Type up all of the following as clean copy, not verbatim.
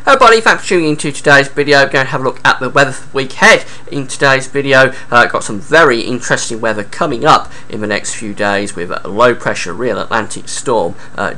Everybody, thanks for tuning into today's video. We're going to have a look at the weather for the week ahead. In today's video, got some very interesting weather coming up in the next few days with a low pressure real Atlantic storm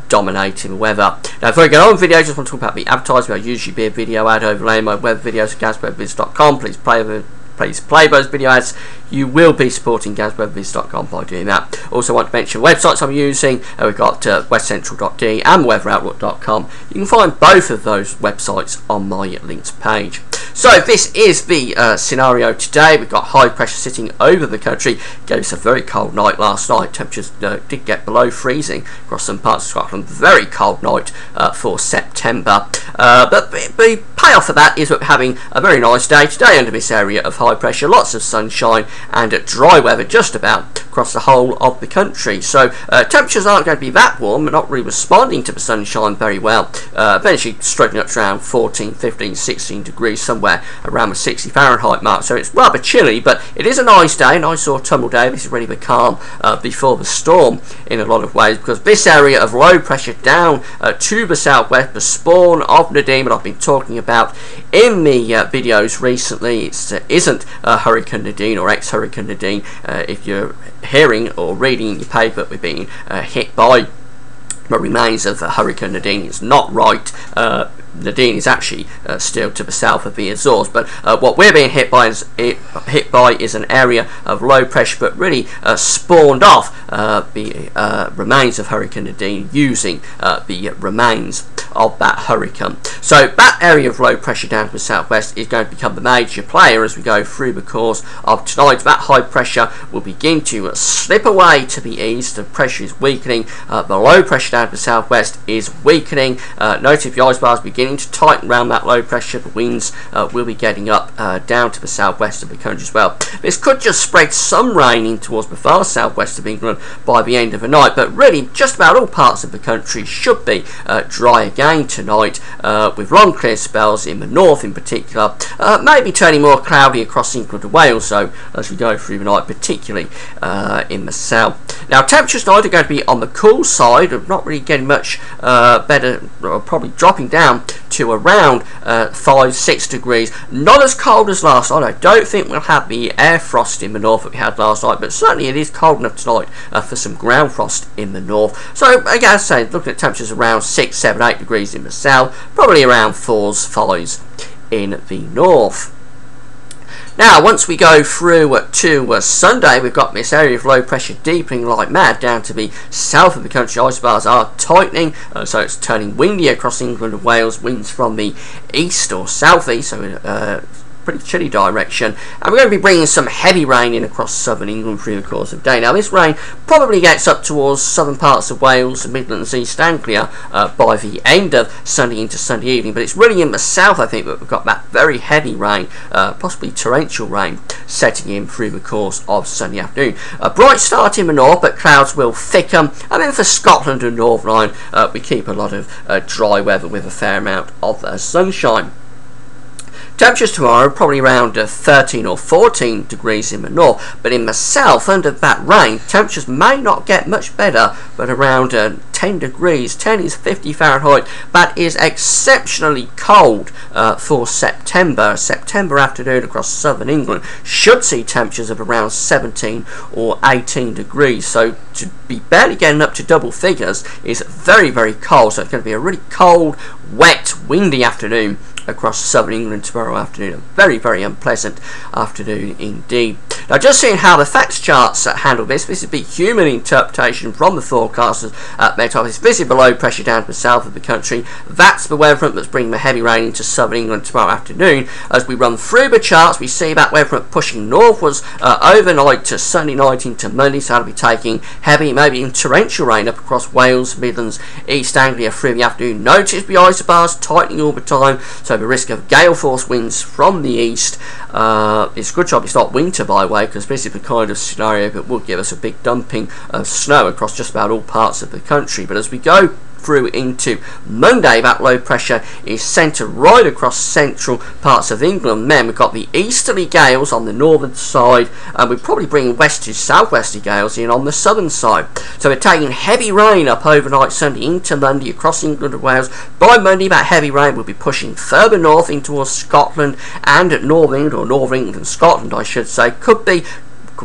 dominating the weather. Now, before we get on with the video, I just want to talk about the advertising. I'll usually be a video ad overlaying my weather videos at GazWeatherViz.com. Please play those video ads. You will be supporting GazWeatherViz.com by doing that. Also want to mention the websites I'm using. We've got westcentral.de and weatheroutlook.com. You can find both of those websites on my links page. So this is the scenario today. We've got high pressure sitting over the country. Gave us a very cold night last night. Temperatures did get below freezing across some parts of Scotland. Very cold night for September. But the payoff of that is we're having a very nice day today under this area of high pressure. Lots of sunshine and dry weather just about across the whole of the country. So temperatures aren't going to be that warm. We're not really responding to the sunshine very well. Eventually struggling up to around 14, 15, 16 degrees, somewhere around the 60 Fahrenheit mark. So it's rather chilly, but it is a nice day, a nice autumnal day. This is really the calm before the storm in a lot of ways, because this area of low pressure down to the southwest, the spawn of Nadine that I've been talking about in the videos recently, it isn't Hurricane Nadine or ex-Hurricane Nadine. If you're hearing or reading in your paper that we're being hit by the remains of Hurricane Nadine, it's not right. Nadine is actually still to the south of the Azores, but what we're being hit by is an area of low pressure, but really spawned off the remains of Hurricane Nadine using the remains of that hurricane. So that area of low pressure down to the southwest is going to become the major player as we go through the course of tonight. That high pressure will begin to slip away to the east. The pressure is weakening. The low pressure down to the southwest is weakening. Notice if the isobars beginning to tighten around that low pressure, the winds will be getting up down to the southwest of the country as well. This could just spread some rain in towards the far southwest of England by the end of the night, but really just about all parts of the country should be dry again tonight, with long clear spells in the north in particular, maybe turning more cloudy across England and Wales though as we go through the night, particularly in the south. Now temperatures tonight are going to be on the cool side, of not really getting much better, or probably dropping down to around 5-6 degrees. Not as cold as last night. I don't think we'll have the air frost in the north that we had last night, but certainly it is cold enough tonight for some ground frost in the north. So again, as I say, looking at temperatures around 6, 7, 8 degrees in the south, probably around 4s, 5s in the north. Now, once we go through to Sunday, we've got this area of low pressure deepening like mad down to the south of the country. Isobars are tightening, so it's turning windy across England and Wales. Winds from the east or southeast, so pretty chilly direction, and we're going to be bringing some heavy rain in across southern England through the course of the day. Now this rain probably gets up towards southern parts of Wales, the Midlands, East Anglia by the end of Sunday into Sunday evening, but it's really in the south I think that we've got that very heavy rain, possibly torrential rain setting in through the course of Sunday afternoon. A bright start in the north, but clouds will thicken, and then for Scotland and Northern Ireland we keep a lot of dry weather with a fair amount of sunshine. Temperatures tomorrow probably around 13 or 14 degrees in the north, but in the south under that rain temperatures may not get much better, but around 10 degrees. 10 is 50 Fahrenheit. That is exceptionally cold for September. September afternoon across southern England should see temperatures of around 17 or 18 degrees. So to be barely getting up to double figures is very, very cold. So it's going to be a really cold, wet, windy afternoon across southern England tomorrow afternoon. A very, very unpleasant afternoon indeed. Now, just seeing how the FACTS charts handle this is the human interpretation from the forecasters at Met Office. This is the low pressure down to the south of the country. That's the weather front that's bringing the heavy rain into southern England tomorrow afternoon. As we run through the charts, we see that weather front pushing northwards overnight to Sunday night into Monday, so that'll be taking heavy, maybe even torrential rain up across Wales, Midlands, East Anglia through the afternoon. Notice the isobars tightening all the time, so the risk of gale force winds from the east. It's a good job it's not winter, by the way, because this is the kind of scenario that would give us a big dumping of snow across just about all parts of the country. But as we go through into Monday, that low pressure is centred right across central parts of England. Then we've got the easterly gales on the northern side, and we're probably bringing west to southwesterly gales in on the southern side. So we're taking heavy rain up overnight Sunday into Monday across England and Wales. By Monday, that heavy rain will be pushing further north in towards Scotland and North England, or North England and Scotland I should say. Could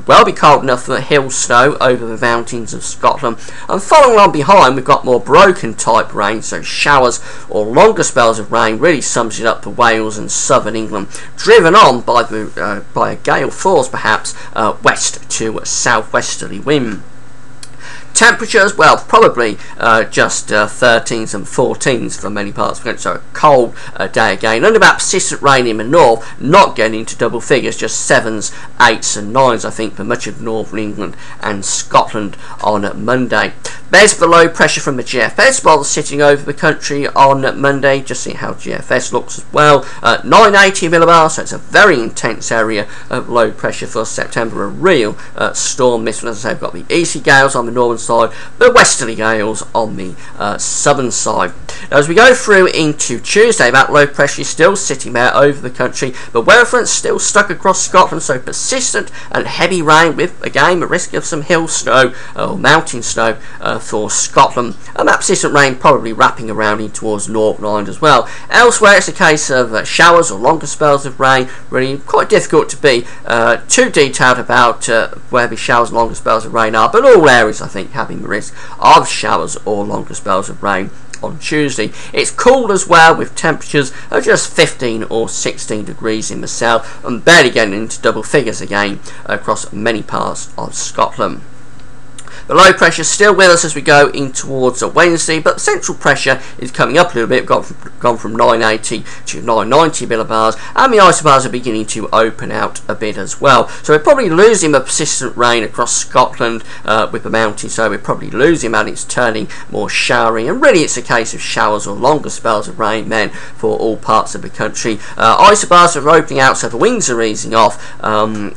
well be cold enough for hill snow over the mountains of Scotland. And following on behind, we've got more broken type rain, so showers or longer spells of rain. Really sums it up for Wales and southern England, driven on by a gale force perhaps west to southwesterly wind. Temperatures, well, probably just 13s and 14s for many parts of the country, so a cold day again. Only about persistent rain in the north, not getting into double figures, just 7s, 8s and 9s I think for much of northern England and Scotland on Monday. There's the low pressure from the GFS while sitting over the country on Monday. Just see how GFS looks as well. 980 millibars, so it's a very intense area of low pressure for September. A real storm. This one, as I say, we've got the easterly gales on the northern side, the westerly gales on the southern side. Now, as we go through into Tuesday, that low pressure is still sitting there over the country, but weather fronts still stuck across Scotland, so persistent and heavy rain with, again, the risk of some hill snow or mountain snow for Scotland, and that persistent rain probably wrapping around in towards Northern Ireland as well. Elsewhere, it's a case of showers or longer spells of rain. Really quite difficult to be too detailed about where the showers and longer spells of rain are, but all areas I think having the risk of showers or longer spells of rain on Tuesday. It's cool as well, with temperatures of just 15 or 16 degrees in the south, and barely getting into double figures again across many parts of Scotland. The low pressure is still with us as we go in towards Wednesday, but the central pressure is coming up a little bit. We've gone from 980 to 990 millibars, and the isobars are beginning to open out a bit as well. So we're probably losing the persistent rain across Scotland with the mountains, so we're probably losing that. It's turning more showery, and really it's a case of showers or longer spells of rain then for all parts of the country. Isobars are opening out, so the winds are easing off,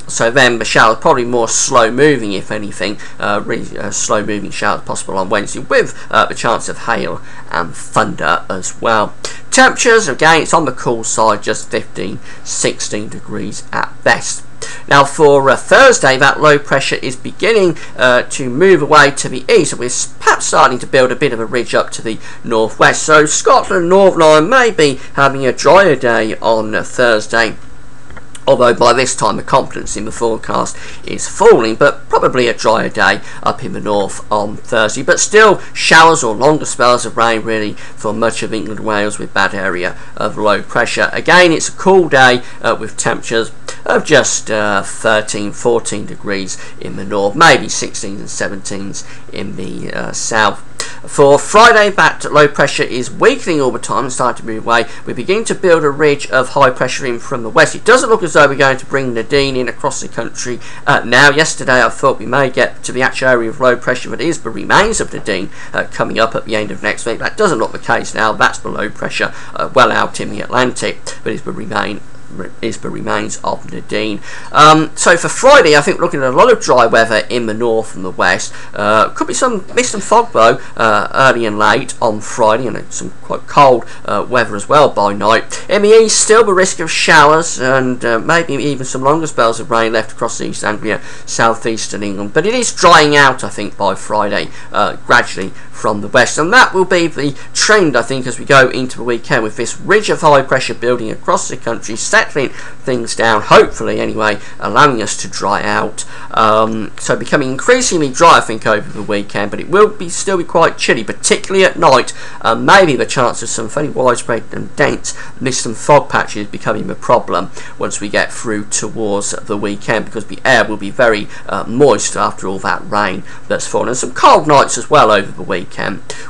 so then the showers probably more slow moving, if anything, really slow moving showers possible on Wednesday, with the chance of hail and thunder as well. Temperatures, again, it's on the cool side, just 15, 16 degrees at best. Now for Thursday, that low pressure is beginning to move away to the east, and we're perhaps starting to build a bit of a ridge up to the northwest. So Scotland and Northern Ireland may be having a drier day on Thursday, although by this time the confidence in the forecast is falling, but probably a drier day up in the north on Thursday. But still showers or longer spells of rain really for much of England and Wales, with bad area of low pressure. Again, it's a cool day with temperatures of just 13, 14 degrees in the north, maybe 16s and 17s in the south. For Friday, that low pressure is weakening all the time and starting to move away. We begin to build a ridge of high pressure in from the west. It doesn't look as though we're going to bring Nadine in across the country now. Yesterday I thought we may get to the actual area of low pressure that is the remains of Nadine coming up at the end of next week. That doesn't look the case now. That's the low pressure well out in the Atlantic, but it's the remains of Nadine. So for Friday, I think we're looking at a lot of dry weather in the north and the west. Could be some mist and fog though early and late on Friday, and some quite cold weather as well by night. In the east, still the risk of showers and maybe even some longer spells of rain left across East Anglia, southeastern England. But it is drying out, I think, by Friday gradually from the west, and that will be the trend, I think, as we go into the weekend, with this ridge of high pressure building across the country, settling things down, hopefully anyway, allowing us to dry out. So becoming increasingly dry, I think, over the weekend, but it will still be quite chilly, particularly at night. Maybe the chance of some fairly widespread and dense mist and fog patches becoming a problem once we get through towards the weekend, because the air will be very moist after all that rain that's fallen, and some cold nights as well over the weekend,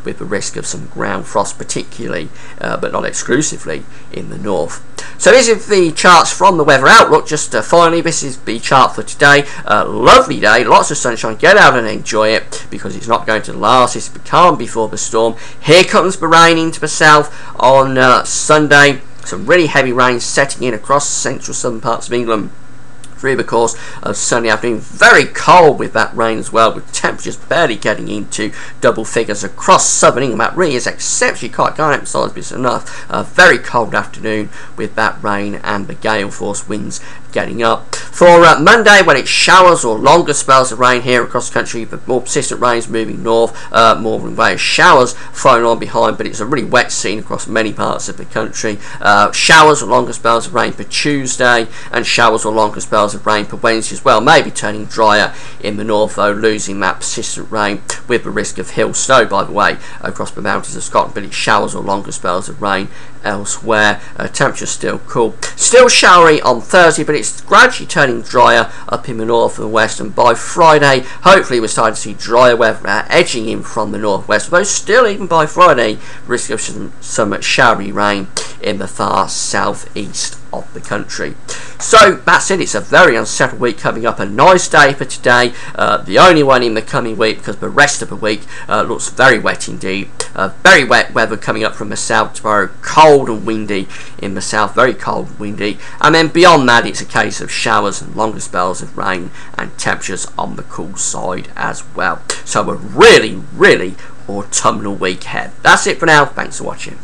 with the risk of some ground frost, particularly but not exclusively in the north. So this is the charts from the Weather Outlook. Just finally, this is the chart for today. Lovely day, lots of sunshine. Get out and enjoy it, because it's not going to last. It's the calm before the storm. Here comes the rain into the south on Sunday. Some really heavy rain setting in across central southern parts of England through the course of Sunday afternoon. Very cold with that rain as well, with temperatures barely getting into double figures across southern England. That really is exceptionally cold. I can't emphasise this enough. A very cold afternoon with that rain and the gale force winds getting up. For Monday, when it's showers or longer spells of rain here across the country, the more persistent rains moving north, more in way of showers following on behind, but it's a really wet scene across many parts of the country. Showers or longer spells of rain for Tuesday, and showers or longer spells of rain for Wednesday as well. Maybe turning drier in the north, though, losing that persistent rain with the risk of hill snow, by the way, across the mountains of Scotland, but it's showers or longer spells of rain elsewhere. Temperatures still cool. Still showery on Thursday, but it's gradually turning drier up in the north and west, and by Friday, hopefully we're starting to see drier weather edging in from the northwest, although still, even by Friday, risk of some showery rain in the far southeast of the country. So that's it. It's a very unsettled week coming up. A nice day for today, the only one in the coming week, because the rest of the week looks very wet indeed. Very wet weather coming up from the south tomorrow. Cold and windy in the south, very cold and windy, and then beyond that it's a case of showers and longer spells of rain and temperatures on the cool side as well. So a really autumnal week ahead. That's it for now. Thanks for watching.